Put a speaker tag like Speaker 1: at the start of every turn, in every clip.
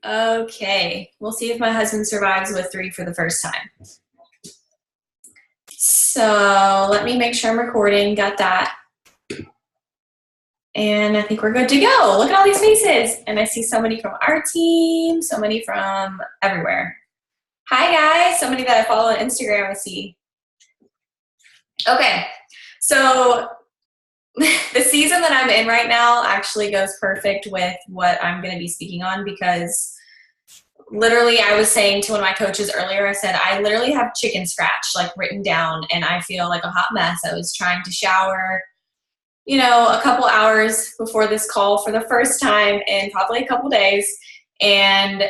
Speaker 1: Okay, we'll see if my husband survives with 3 for the first time. So let me make sure I'm recording. Got that. And I think we're good to go. Look at all these faces. And I see so many from our team, so many from everywhere. Hi, guys. So many that I follow on Instagram, I see. Okay, so the season that I'm in right now actually goes perfect with what I'm going to be speaking on, because literally I was saying to one of my coaches earlier, I said, I literally have chicken scratch like written down and I feel like a hot mess. I was trying to shower, a couple hours before this call for the first time in probably a couple days. And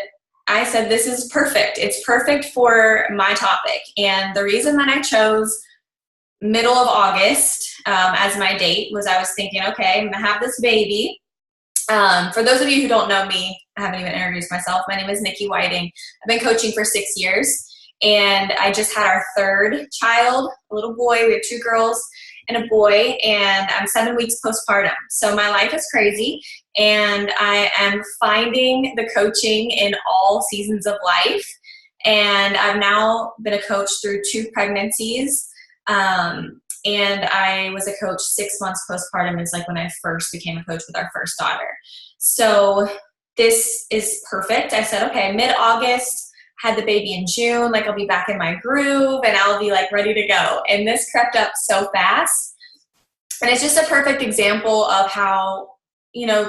Speaker 1: I said, this is perfect. It's perfect for my topic. And the reason that I chose middle of August as my date was I was thinking, okay, I'm gonna have this baby. For those of you who don't know me, I haven't even introduced myself. My name is Niki Whiting. I've been coaching for 6 years, and I just had our third child, a little boy. We have 2 girls and a boy, and I'm 7 weeks postpartum. So my life is crazy, and I am finding the coaching in all seasons of life. And I've now been a coach through 2 pregnancies. And I was a coach 6 months postpartum is like when I first became a coach with our first daughter. So this is perfect. I said, okay, mid-August, had the baby in June, like I'll be back in my groove and I'll be like ready to go. And this crept up so fast. And it's just a perfect example of how,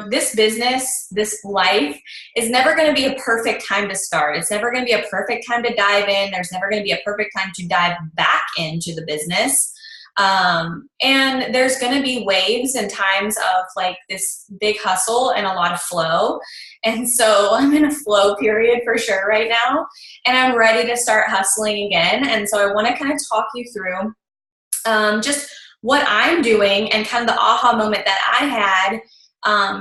Speaker 1: this business, this life is never going to be a perfect time to start. It's never going to be a perfect time to dive in. There's never going to be a perfect time to dive back into the business. And there's going to be waves and times of like this big hustle and a lot of flow. And so I'm in a flow period for sure right now, and I'm ready to start hustling again. And so I want to kind of talk you through just what I'm doing and kind of the aha moment that I had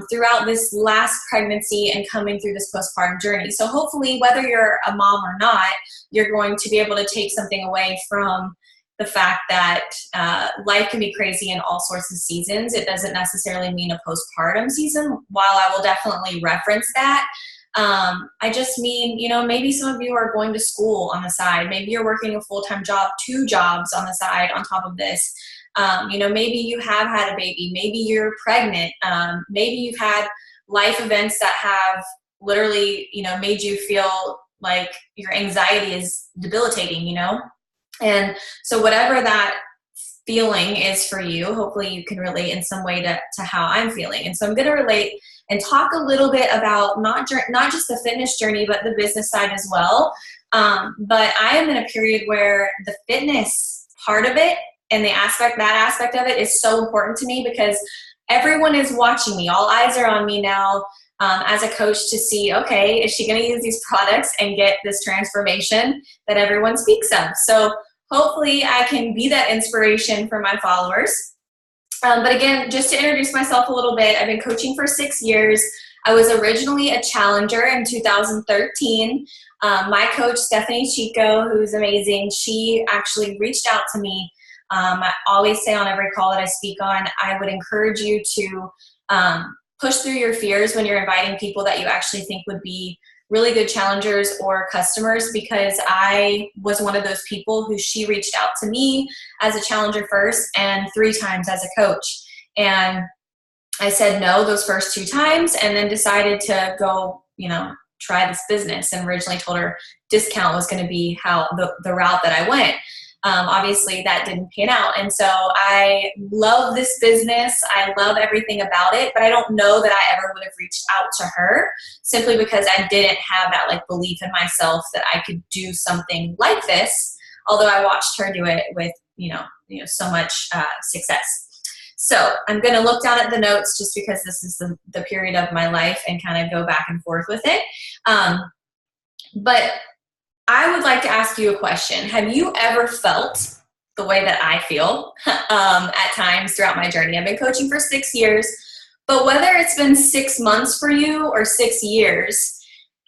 Speaker 1: throughout this last pregnancy and coming through this postpartum journey. So hopefully, whether you're a mom or not, you're going to be able to take something away from the fact that life can be crazy in all sorts of seasons. It doesn't necessarily mean a postpartum season, while I will definitely reference that. I just mean, maybe some of you are going to school on the side. Maybe you're working a full-time job, 2 jobs on the side on top of this. Maybe you have had a baby. Maybe you're pregnant. Maybe you've had life events that have literally, made you feel like your anxiety is debilitating, And so whatever that feeling is for you, hopefully you can relate in some way to how I'm feeling. And so I'm going to relate and talk a little bit about not just the fitness journey, but the business side as well. But I am in a period where the fitness part of it and that aspect of it is so important to me, because everyone is watching me. All eyes are on me now as a coach to see, okay, is she going to use these products and get this transformation that everyone speaks of? So hopefully I can be that inspiration for my followers. But again, just to introduce myself a little bit, I've been coaching for 6 years. I was originally a challenger in 2013. My coach, Stephanie Chico, who's amazing, she actually reached out to me. I always say on every call that I speak on, I would encourage you to push through your fears when you're inviting people that you actually think would be really good challengers or customers, because I was one of those people who she reached out to me as a challenger first and 3 times as a coach. And I said no those first 2 times, and then decided to go, try this business, and originally told her discount was going to be how the route that I went. Obviously that didn't pan out. And so I love this business. I love everything about it, but I don't know that I ever would have reached out to her, simply because I didn't have that like belief in myself that I could do something like this. Although I watched her do it with, so much success. So I'm going to look down at the notes just because this is the period of my life and kind of go back and forth with it. But I would like to ask you a question. Have you ever felt the way that I feel at times throughout my journey? I've been coaching for 6 years, but whether it's been 6 months for you or 6 years,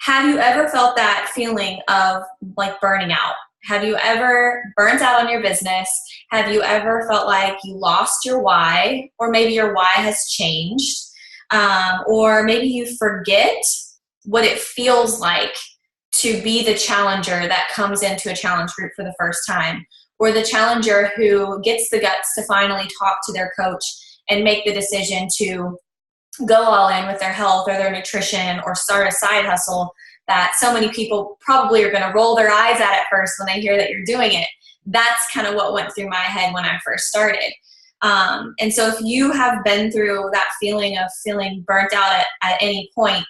Speaker 1: have you ever felt that feeling of like burning out? Have you ever burnt out on your business? Have you ever felt like you lost your why, or maybe your why has changed? Or maybe you forget what it feels like to be the challenger that comes into a challenge group for the first time, or the challenger who gets the guts to finally talk to their coach and make the decision to go all in with their health or their nutrition or start a side hustle that so many people probably are going to roll their eyes at first when they hear that you're doing it. That's kind of what went through my head when I first started. And so if you have been through that feeling of feeling burnt out at any point,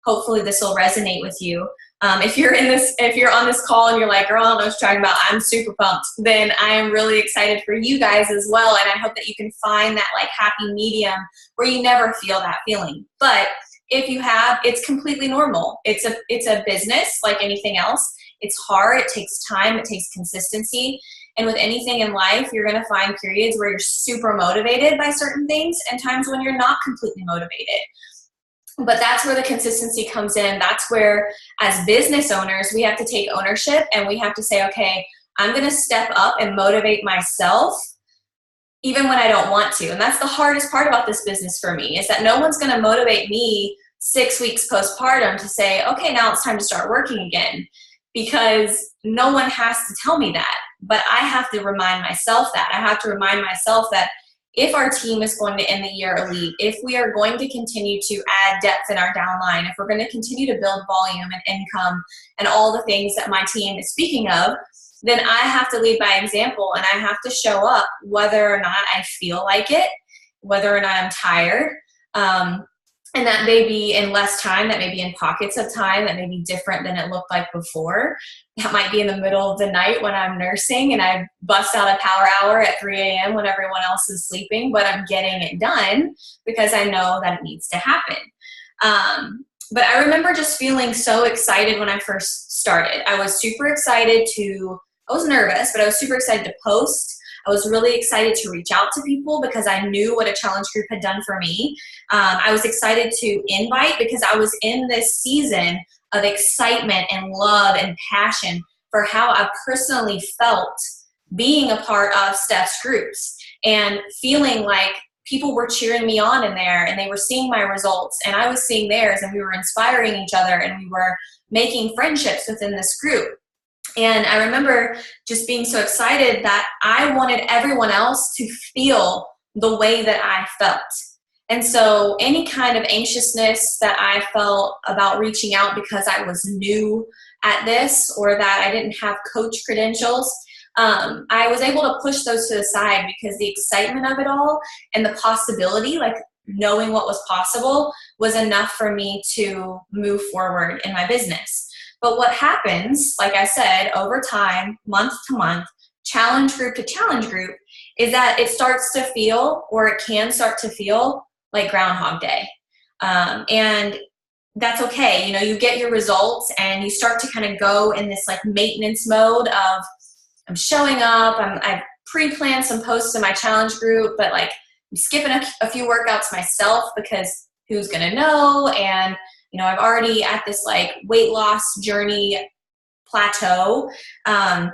Speaker 1: hopefully this will resonate with you. If you're on this call and you're like, girl, I don't know what you're talking about, I'm super pumped, then I am really excited for you guys as well. And I hope that you can find that like happy medium where you never feel that feeling. But if you have, it's completely normal. It's a business like anything else. It's hard. It takes time. It takes consistency. And with anything in life, you're going to find periods where you're super motivated by certain things and times when you're not completely motivated. But that's where the consistency comes in. That's where, as business owners, we have to take ownership and we have to say, okay, I'm going to step up and motivate myself even when I don't want to. And that's the hardest part about this business for me, is that no one's going to motivate me 6 weeks postpartum to say, okay, now it's time to start working again, because no one has to tell me that. But I have to remind myself that. I have to remind myself that if our team is going to end the year elite, if we are going to continue to add depth in our downline, if we're going to continue to build volume and income and all the things that my team is speaking of, then I have to lead by example, and I have to show up whether or not I feel like it, whether or not I'm tired. And that may be in less time, that may be in pockets of time, that may be different than it looked like before. That might be in the middle of the night when I'm nursing and I bust out a power hour at 3 a.m. when everyone else is sleeping, but I'm getting it done because I know that it needs to happen. But I remember just feeling so excited when I first started. I was super excited I was nervous, but I was super excited to post. I was really excited to reach out to people because I knew what a challenge group had done for me. I was excited to invite because I was in this season of excitement and love and passion for how I personally felt being a part of Steph's groups and feeling like people were cheering me on in there and they were seeing my results and I was seeing theirs, and we were inspiring each other and we were making friendships within this group. And I remember just being so excited that I wanted everyone else to feel the way that I felt. And so any kind of anxiousness that I felt about reaching out because I was new at this or that I didn't have coach credentials, I was able to push those to the side because the excitement of it all and the possibility, like knowing what was possible, was enough for me to move forward in my business. But what happens, like I said, over time, month to month, challenge group to challenge group, is that it starts to feel, or it can start to feel, like Groundhog Day. And that's okay. You know, you get your results and you start to kind of go in this like maintenance mode of, I'm showing up, I've pre-planned some posts in my challenge group, but like I'm skipping a few workouts myself because who's going to know? And you know, I'm already at this like weight loss journey plateau. And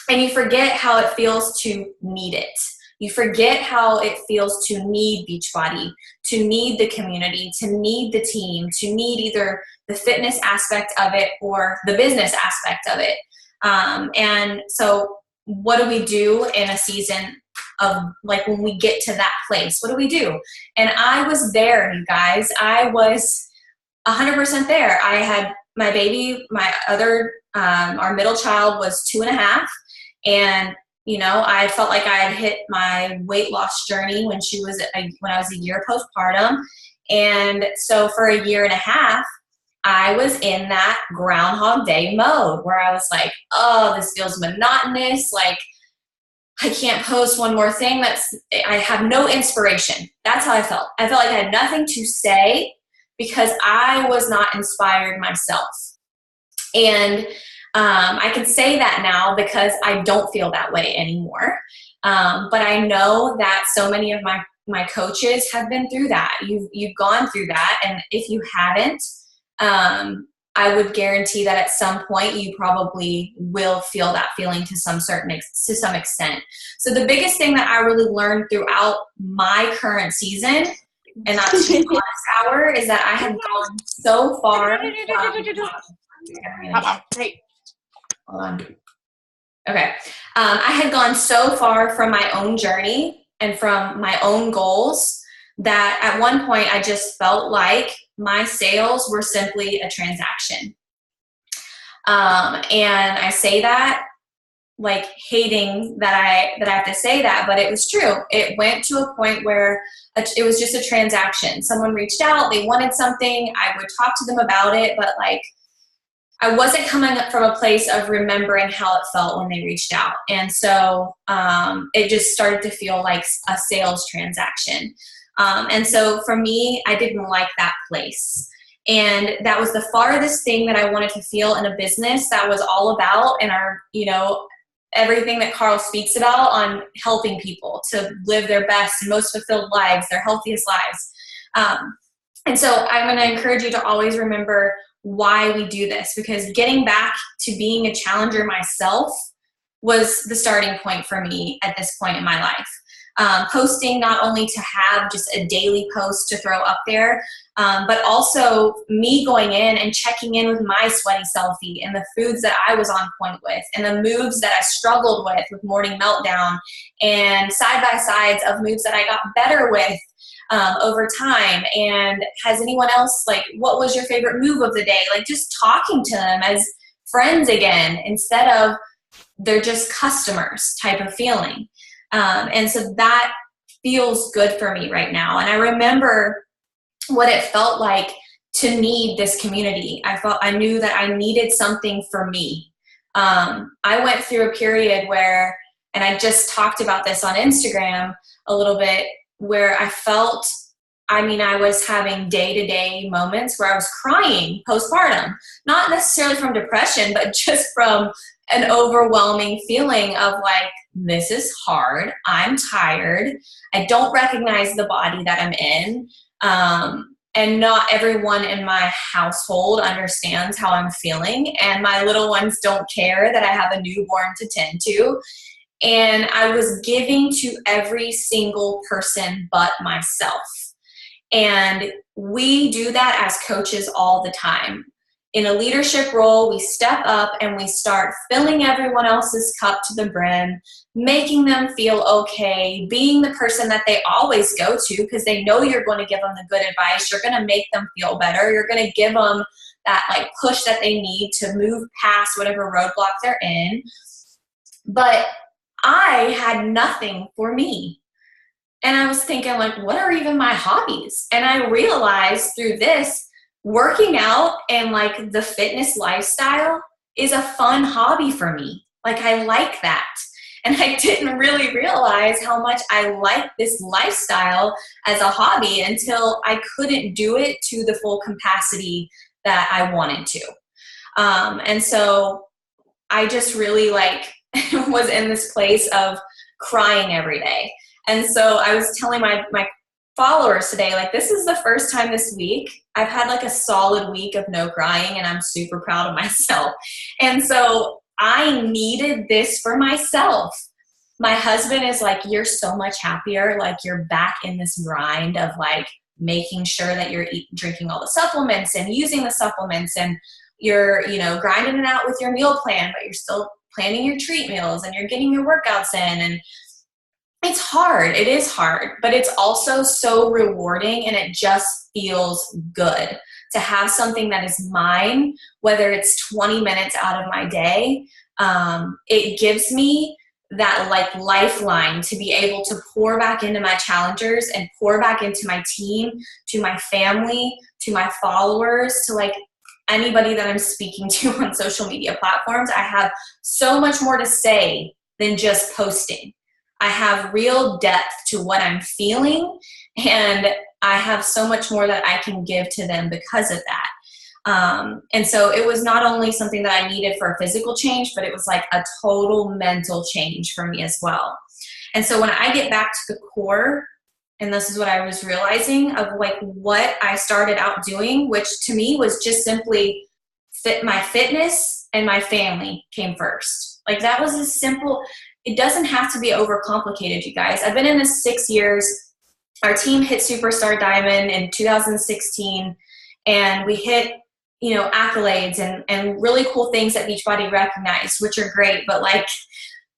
Speaker 1: you forget how it feels to need it. You forget how it feels to need Beachbody, to need the community, to need the team, to need either the fitness aspect of it or the business aspect of it. And so what do we do in a season of like when we get to that place? What do we do? And I was there, you guys. I was 100% there. I had my baby, my other, our middle child was 2.5. And, you know, I felt like I had hit my weight loss journey when I was a year postpartum. And so for 1.5 years, I was in that Groundhog Day mode where I was like, oh, this feels monotonous. Like I can't post one more thing. I have no inspiration. That's how I felt. I felt like I had nothing to say because I was not inspired myself. And I can say that now because I don't feel that way anymore. But I know that so many of my coaches have been through that. You've gone through that. And if you haven't, I would guarantee that at some point you probably will feel that feeling to some extent. So the biggest thing that I really learned throughout my current season and not to be honest hour is that I had gone so far
Speaker 2: Hey.
Speaker 1: Hold on. Okay. I had gone so far from my own journey and from my own goals that at one point I just felt like my sales were simply a transaction. And I say that like hating that I have to say that, but it was true. It went to a point where it was just a transaction. Someone reached out, they wanted something, I would talk to them about it, but like I wasn't coming up from a place of remembering how it felt when they reached out. And so it just started to feel like a sales transaction. And so for me, I didn't like that place. And that was the farthest thing that I wanted to feel in a business that was all about, and our, everything that Carl speaks about on helping people to live their best and most fulfilled lives, their healthiest lives. And so I'm going to encourage you to always remember why we do this, because getting back to being a challenger myself was the starting point for me at this point in my life. Posting not only to have just a daily post to throw up there, but also me going in and checking in with my sweaty selfie and the foods that I was on point with and the moves that I struggled with morning meltdown, and side-by-sides of moves that I got better with over time. And has anyone else, like, what was your favorite move of the day? Like, just talking to them as friends again, instead of they're just customers type of feeling. And so that feels good for me right now. And I remember what it felt like to need this community. I knew that I needed something for me. I went through a period where, and I just talked about this on Instagram a little bit, where I felt, I was having day-to-day moments where I was crying postpartum, not necessarily from depression, but just from an overwhelming feeling of like, this is hard, I'm tired, I don't recognize the body that I'm in, and not everyone in my household understands how I'm feeling, and my little ones don't care that I have a newborn to tend to. And I was giving to every single person but myself. And we do that as coaches all the time. In a leadership role, we step up and we start filling everyone else's cup to the brim, making them feel okay, being the person that they always go to because they know you're going to give them the good advice. You're going to make them feel better. You're going to give them that like push that they need to move past whatever roadblock they're in. But I had nothing for me. And I was thinking, like, what are even my hobbies? And I realized through this, working out and like the fitness lifestyle is a fun hobby for me. Like, I like that. And I didn't really realize how much I liked this lifestyle as a hobby until I couldn't do it to the full capacity that I wanted to. And so I just really was in this place of crying every day. And so I was telling my followers today, like, this is the first time this week I've had like a solid week of no crying, and I'm super proud of myself. And so I needed this for myself. My husband is like, you're so much happier. Like, you're back in this grind of like making sure that you're drinking all the supplements and using the supplements, and you're, grinding it out with your meal plan, but you're still planning your treat meals and you're getting your workouts in. And it's hard. It is hard, but it's also so rewarding, and it just feels good to have something that is mine, whether it's 20 minutes out of my day. It gives me that like lifeline to be able to pour back into my challengers and pour back into my team, to my family, to my followers, to like anybody that I'm speaking to on social media platforms. I have so much more to say than just posting. I have real depth to what I'm feeling, and I have so much more that I can give to them because of that. And so it was not only something that I needed for a physical change, but it was like a total mental change for me as well. And so when I get back to the core, and this is what I was realizing of like what I started out doing, which to me was just simply my fitness and my family came first. Like, that was as simple. It doesn't have to be overcomplicated, you guys. I've been in this 6 years. our team hit Superstar Diamond in 2016, and we hit, accolades and really cool things that Beachbody recognized, which are great, but like,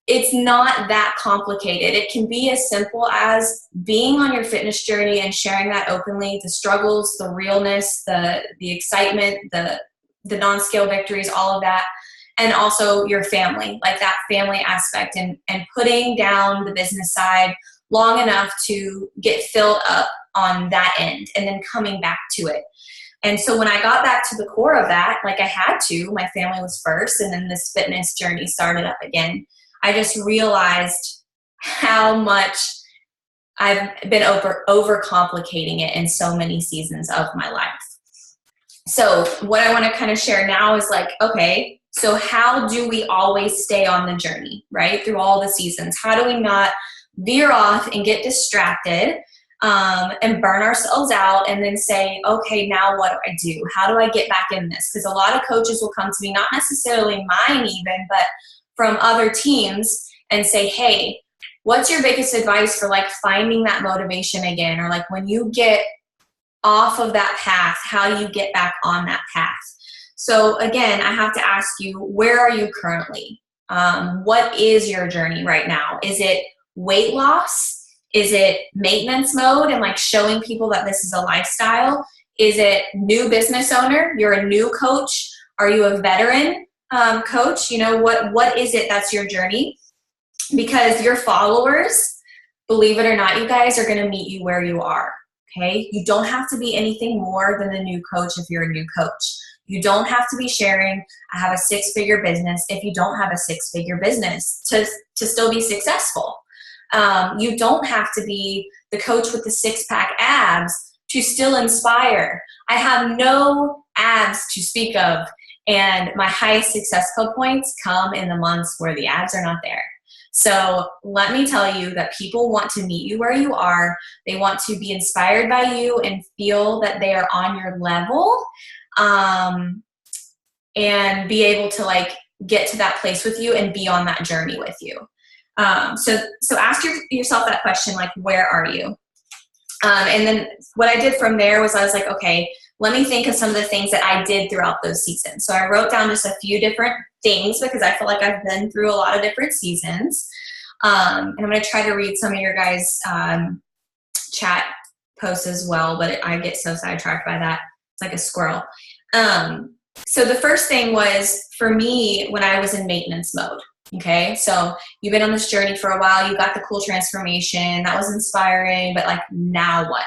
Speaker 1: it's not that complicated. It can be as simple as being on your fitness journey and sharing that openly, the struggles, the realness, the excitement, the non-scale victories, all of that. And also your family, like that family aspect, and putting down the business side long enough to get filled up on that end and then coming back to it. And so when I got back to the core of that, like I had to, my family was first, and then this fitness journey started up again. I just realized how much I've been overcomplicating it in so many seasons of my life. So what I want to kind of share now is like, okay, so how do we always stay on the journey, right? Through all the seasons. How do we not veer off and get distracted and burn ourselves out and then say, okay, now what do I do? How do I get back in this? Because a lot of coaches will come to me, not necessarily mine even, but from other teams, and say, hey, what's your biggest advice for like finding that motivation again? Or like when you get off of that path, how do you get back on that path? So again, I have to ask you, where are you currently? What is your journey right now? Is it weight loss? Is it maintenance mode and like showing people that this is a lifestyle? Is it new business owner? You're a new coach? Are you a veteran coach? What is it that's your journey? Because your followers, believe it or not, you guys, are going to meet you where you are. Okay. You don't have to be anything more than a new coach if you're a new coach. You don't have to be sharing, I have a 6-figure business, if you don't have a 6-figure business to still be successful. You don't have to be the coach with the 6-pack abs to still inspire. I have no abs to speak of, and my highest success code points come in the months where the abs are not there. So let me tell you that people want to meet you where you are. They want to be inspired by you and feel that they are on your level, and be able to like get to that place with you and be on that journey with you. So ask yourself that question, like, where are you? And then what I did from there was I was like, okay, let me think of some of the things that I did throughout those seasons. So I wrote down just a few different things because I feel like I've been through a lot of different seasons. And I'm going to try to read some of your guys' chat posts as well, but I get so sidetracked by that. It's like a squirrel. So the first thing was for me when I was in maintenance mode. Okay, so you've been on this journey for a while. You got the cool transformation. That was inspiring, but like, now what?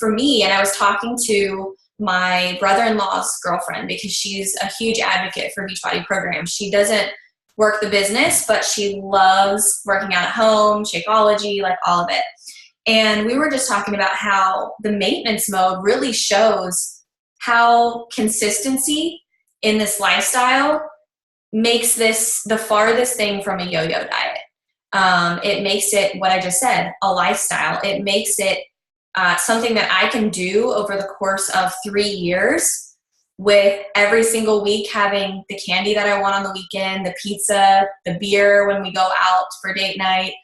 Speaker 1: For me, and I was talking to my brother-in-law's girlfriend because she's a huge advocate for Beachbody programs. She doesn't work the business, but she loves working out at home, Shakeology, like all of it. And we were just talking about how the maintenance mode really shows how consistency in this lifestyle makes this the farthest thing from a yo-yo diet. It makes it, what I just said, a lifestyle. It makes it something that I can do over the course of 3 years, with every single week having the candy that I want on the weekend, the pizza, the beer when we go out for date night,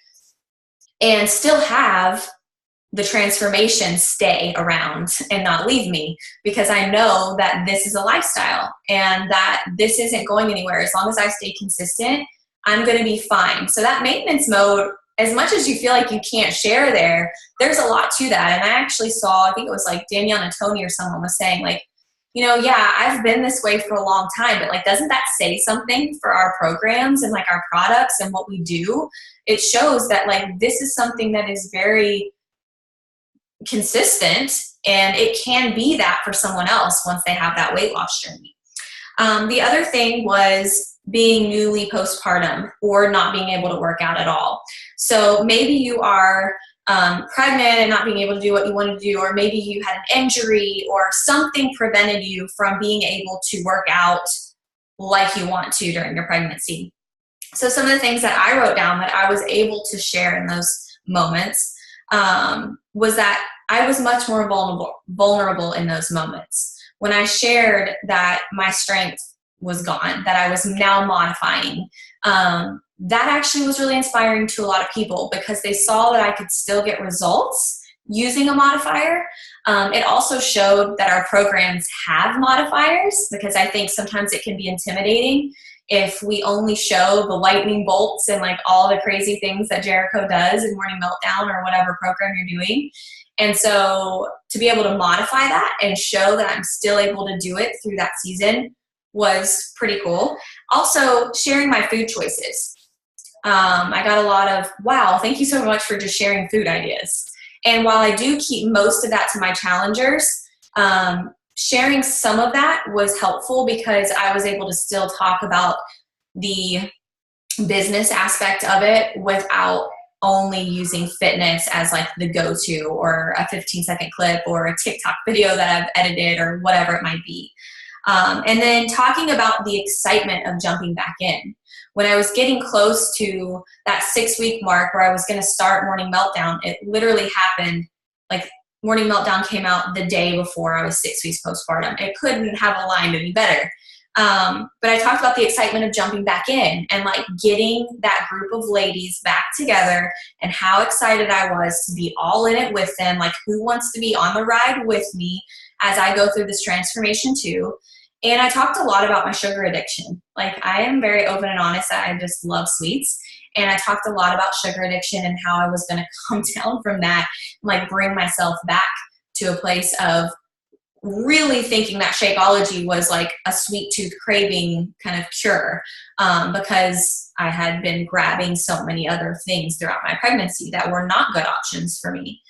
Speaker 1: and still have the transformation stay around and not leave me, because I know that this is a lifestyle and that this isn't going anywhere. As long as I stay consistent, I'm going to be fine. So that maintenance mode, as much as you feel like you can't share there, there's a lot to that. And I actually saw, I think it was like Danielle and Tony or someone was saying like, yeah, I've been this way for a long time, but like, doesn't that say something for our programs and like our products and what we do? It shows that like, this is something that is very consistent, and it can be that for someone else once they have that weight loss journey. The other thing was being newly postpartum or not being able to work out at all. So maybe you are pregnant and not being able to do what you wanted to do, or maybe you had an injury or something prevented you from being able to work out like you want to during your pregnancy. So some of the things that I wrote down that I was able to share in those moments was that I was much more vulnerable in those moments. When I shared that my strength was gone, that I was now modifying. That actually was really inspiring to a lot of people because they saw that I could still get results using a modifier. It also showed that our programs have modifiers, because I think sometimes it can be intimidating if we only show the lightning bolts and like all the crazy things that Jericho does in Morning Meltdown or whatever program you're doing. And so to be able to modify that and show that I'm still able to do it through that season was pretty cool. Also, sharing my food choices. I got a lot of, wow, thank you so much for just sharing food ideas. And while I do keep most of that to my challengers, sharing some of that was helpful because I was able to still talk about the business aspect of it without only using fitness as like the go-to, or a 15-second clip, or a TikTok video that I've edited, or whatever it might be. And then talking about the excitement of jumping back in. When I was getting close to that 6-week mark where I was going to start Morning Meltdown, it literally happened, like Morning Meltdown came out the day before I was 6 weeks postpartum. It couldn't have aligned any better. But I talked about the excitement of jumping back in and like getting that group of ladies back together, and how excited I was to be all in it with them. Like, who wants to be on the ride with me as I go through this transformation too? And I talked a lot about my sugar addiction. Like, I am very open and honest that I just love sweets. And I talked a lot about sugar addiction and how I was going to come down from that, and like bring myself back to a place of really thinking that Shakeology was like a sweet tooth craving kind of cure, because I had been grabbing so many other things throughout my pregnancy that were not good options for me.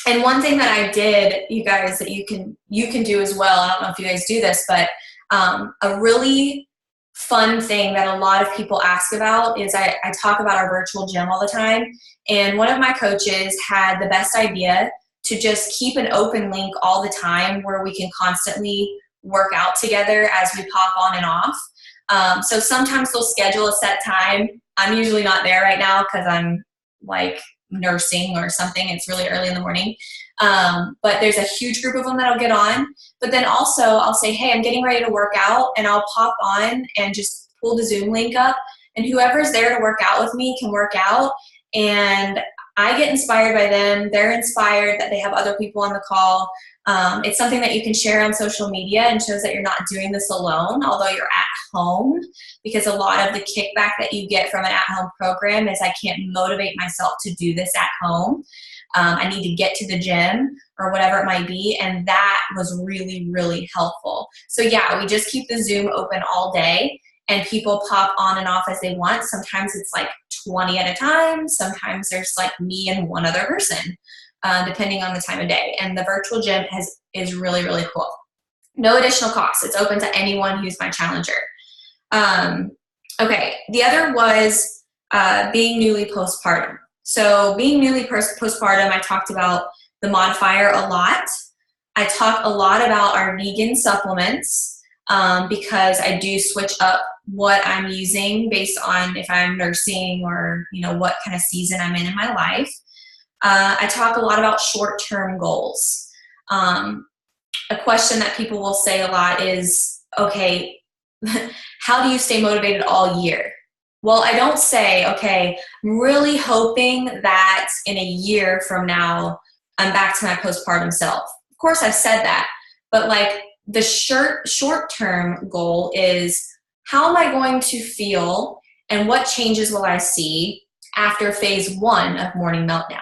Speaker 1: And one thing that I did, you guys, that you can do as well, I don't know if you guys do this, but a really fun thing that a lot of people ask about is I talk about our virtual gym all the time. And one of my coaches had the best idea to just keep an open link all the time where we can constantly work out together as we pop on and off. So sometimes they'll schedule a set time. I'm usually not there right now because I'm like nursing or something. It's really early in the morning. But there's a huge group of them that'll get on. But then also I'll say, hey, I'm getting ready to work out, and I'll pop on and just pull the Zoom link up, and whoever's there to work out with me can work out. And I get inspired by them. They're inspired that they have other people on the call. It's something that you can share on social media and shows that you're not doing this alone, although you're at home, because a lot of the kickback that you get from an at-home program is I can't motivate myself to do this at home. I need to get to the gym or whatever it might be. And that was really, really helpful. So yeah, we just keep the Zoom open all day, and people pop on and off as they want. Sometimes it's like 20 at a time. Sometimes there's like me and one other person, depending on the time of day. And the virtual gym is really, really cool. No additional cost. It's open to anyone who's my challenger. Okay, the other was being newly postpartum. So being newly postpartum, I talked about the modifier a lot. I talk a lot about our vegan supplements, because I do switch up what I'm using based on if I'm nursing or, what kind of season I'm in my life. I talk a lot about short-term goals. A question that people will say a lot is, okay, how do you stay motivated all year? Well, I don't say, okay, I'm really hoping that in a year from now, I'm back to my postpartum self. Of course, I've said that, but like the short-term goal is, how am I going to feel and what changes will I see after phase 1 of Morning Meltdown?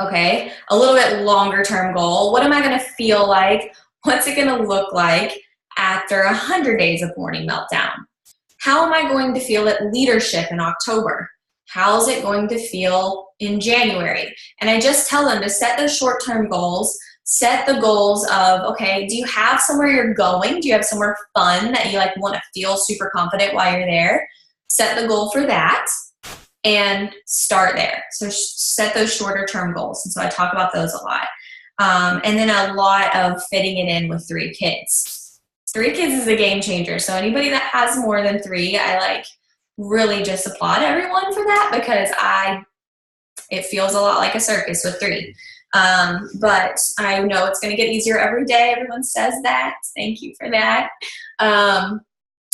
Speaker 1: Okay, a little bit longer term goal. What am I going to feel like? What's it going to look like after 100 days of Morning Meltdown? How am I going to feel at leadership in October? How's it going to feel in January? And I just tell them to set those short-term goals, set the goals of, okay, do you have somewhere you're going? Do you have somewhere fun that you like want to feel super confident while you're there? Set the goal for that and start there. So set those shorter term goals. And so I talk about those a lot. And then a lot of fitting it in with 3 kids. 3 kids is a game changer. So anybody that has more than 3, I like really just applaud everyone for that, because it feels a lot like a circus with 3. But I know it's going to get easier every day. Everyone says that. Thank you for that.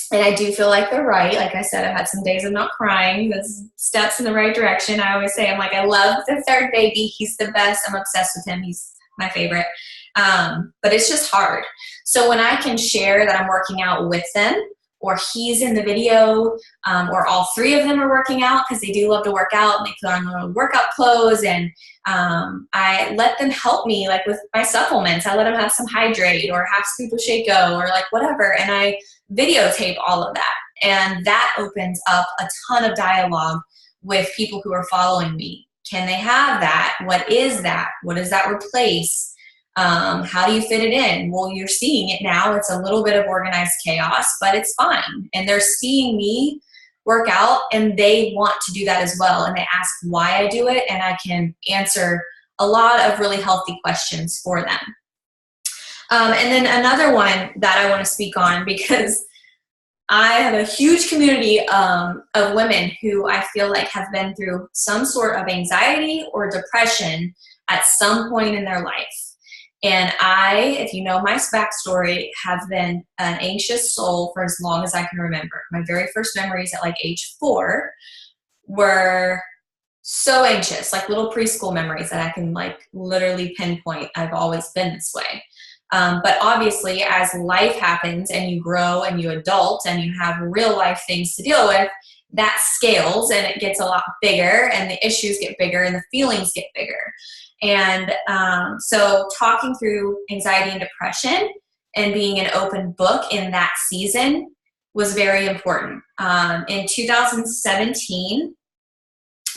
Speaker 1: And I do feel like they're right. Like I said, I've had some days of not crying. That's steps in the right direction. I always say, I'm like, I love the third baby. He's the best. I'm obsessed with him. He's my favorite. But it's just hard. So when I can share that I'm working out with them, or he's in the video, or all three of them are working out, because they do love to work out, and they put on their own workout clothes, and I let them help me, like with my supplements. I let them have some hydrate or half scoop of Shake-O or like whatever, and I videotape all of that. And that opens up a ton of dialogue with people who are following me. Can they have that? What is that? What does that replace? How do you fit it in? Well, you're seeing it now. It's a little bit of organized chaos, but it's fine. And they're seeing me work out, and they want to do that as well. And they ask why I do it, and I can answer a lot of really healthy questions for them. And then another one that I want to speak on, because I have a huge community of women who I feel like have been through some sort of anxiety or depression at some point in their life. And I, if you know my backstory, have been an anxious soul for as long as I can remember. My very first memories at like age 4 were so anxious, like little preschool memories that I can like literally pinpoint. I've always been this way. But obviously, as life happens and you grow and you adult and you have real life things to deal with, that scales and it gets a lot bigger, and the issues get bigger and the feelings get bigger. And so talking through anxiety and depression and being an open book in that season was very important. In 2017,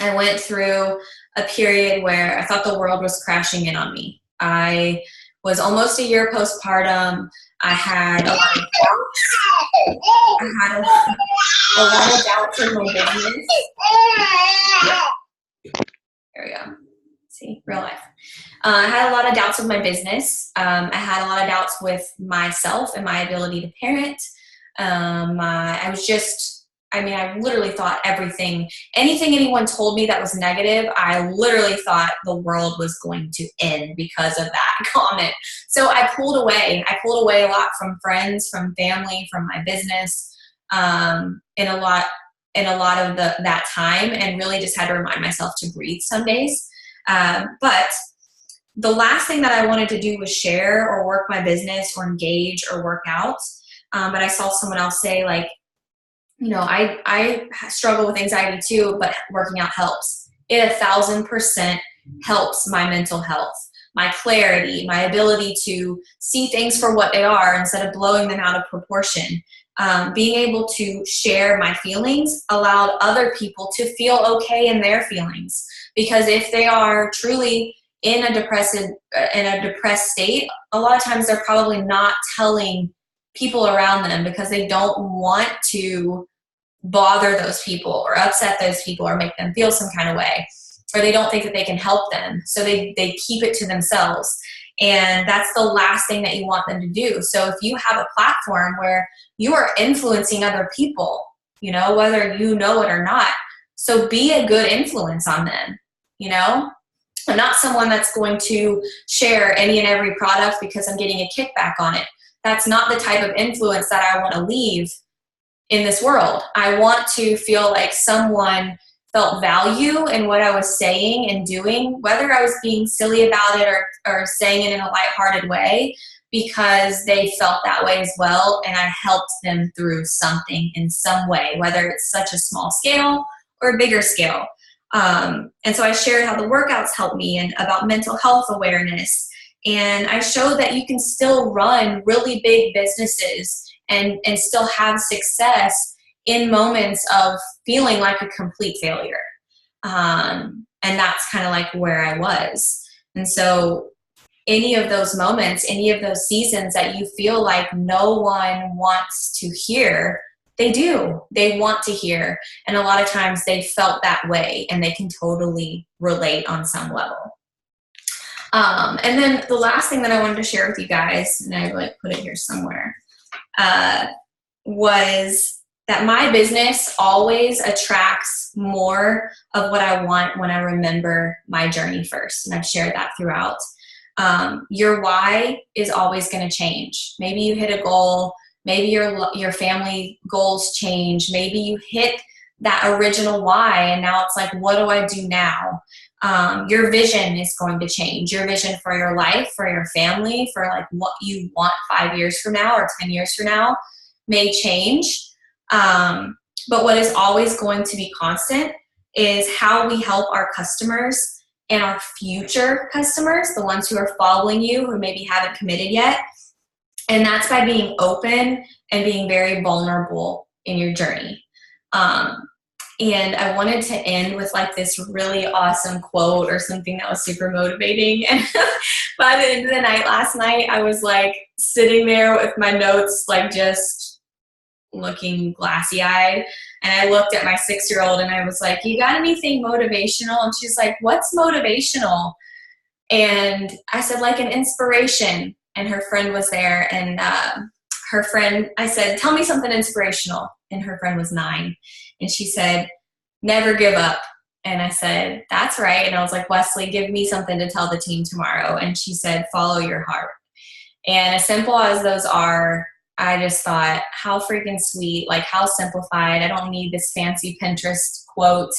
Speaker 1: I went through a period where I thought the world was crashing in on me. I was almost a year postpartum. I had a lot of doubts. I had a lot of doubts in my business. There we go. See, real life. I had a lot of doubts with my business. I had a lot of doubts with myself and my ability to parent. I literally thought anything anyone told me that was negative, I literally thought the world was going to end because of that comment. So I pulled away. I pulled away a lot from friends, from family, from my business, in a lot of that time, and really just had to remind myself to breathe some days. But the last thing that I wanted to do was share or work my business or engage or work out. But I saw someone else say, like, I struggle with anxiety too, but working out helps. It 1,000% helps my mental health, my clarity, my ability to see things for what they are instead of blowing them out of proportion. Being able to share my feelings allowed other people to feel okay in their feelings. Because if they are truly in a depressed state, a lot of times they're probably not telling people around them because they don't want to bother those people or upset those people or make them feel some kind of way, or they don't think that they can help them, so they keep it to themselves. And that's the last thing that you want them to do. So if you have a platform where you are influencing other people, whether you know it or not, so be a good influence on them. I'm not someone that's going to share any and every product because I'm getting a kickback on it. That's not the type of influence that I want to leave in this world. I want to feel like someone felt value in what I was saying and doing, whether I was being silly about it or saying it in a lighthearted way, because they felt that way as well, and I helped them through something in some way, whether it's such a small scale or a bigger scale. And so I shared how the workouts helped me and about mental health awareness. And I showed that you can still run really big businesses and still have success in moments of feeling like a complete failure. And that's kind of like where I was. And so any of those moments, any of those seasons that you feel like no one wants to hear, they do. They want to hear. And a lot of times they felt that way, and they can totally relate on some level. And then the last thing that I wanted to share with you guys, and I put it here somewhere, was that my business always attracts more of what I want when I remember my journey first. And I've shared that throughout. Your why is always going to change. Maybe you hit a goal. Maybe your family goals change. Maybe you hit that original why, and now it's like, what do I do now? Your vision is going to change. Your vision for your life, for your family, for like what you want 5 years from now or 10 years from now may change. But what is always going to be constant is how we help our customers and our future customers, the ones who are following you, who maybe haven't committed yet. And that's by being open and being very vulnerable in your journey. And I wanted to end with like this really awesome quote or something that was super motivating. And by the end of the night last night, I was like sitting there with my notes, like just looking glassy eyed. And I looked at my 6-year-old and I was like, you got anything motivational? And she's like, what's motivational? And I said, like an inspiration. And her friend was there, and her friend, I said, tell me something inspirational. And her friend was 9. And she said, never give up. And I said, that's right. And I was like, Wesley, give me something to tell the team tomorrow. And she said, follow your heart. And as simple as those are, I just thought, how freaking sweet, like how simplified. I don't need this fancy Pinterest quote.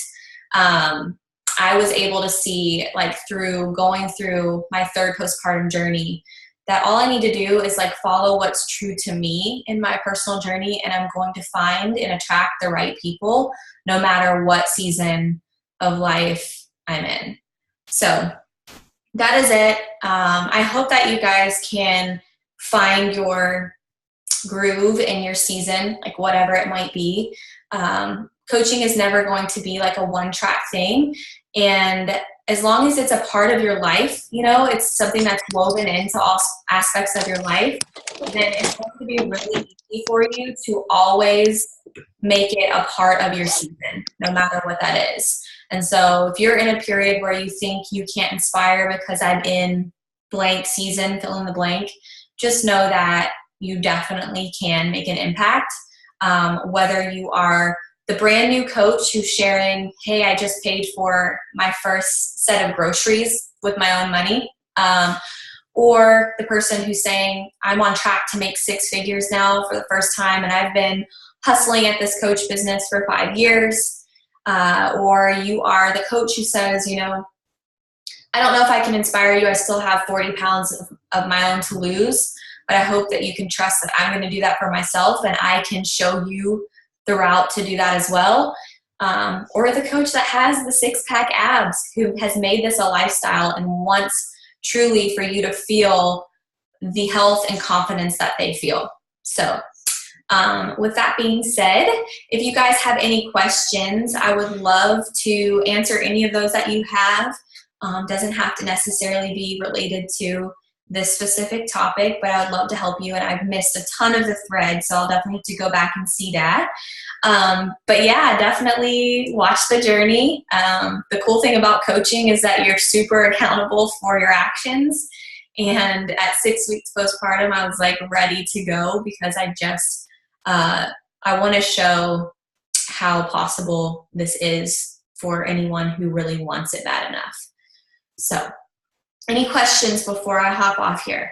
Speaker 1: I was able to see, like, through going through my 3rd postpartum journey, that all I need to do is like follow what's true to me in my personal journey, and I'm going to find and attract the right people no matter what season of life I'm in. So that is it. I hope that you guys can find your groove in your season, like whatever it might be. Coaching is never going to be like a one-track thing. And as long as it's a part of your life, you know, it's something that's woven into all aspects of your life, then it's going to be really easy for you to always make it a part of your season, no matter what that is. And so if you're in a period where you think you can't inspire because I'm in blank season, fill in the blank, just know that you definitely can make an impact. Whether you are the brand new coach who's sharing, hey, I just paid for my first set of groceries with my own money, or the person who's saying, I'm on track to make 6 figures now for the first time, and I've been hustling at this coach business for 5 years, or you are the coach who says, you know, I don't know if I can inspire you. I still have 40 pounds of my own to lose, but I hope that you can trust that I'm going to do that for myself, and I can show you the route to do that as well. Or the coach that has the 6-pack abs, who has made this a lifestyle and wants truly for you to feel the health and confidence that they feel. So with that being said, if you guys have any questions, I would love to answer any of those that you have. Doesn't have to necessarily be related to this specific topic, but I would love to help you, and I've missed a ton of the thread, so I'll definitely have to go back and see that. But yeah, definitely watch the journey. The cool thing about coaching is that you're super accountable for your actions, and at 6 weeks postpartum, I was like ready to go, because I want to show how possible this is for anyone who really wants it bad enough. So any questions before I hop off here?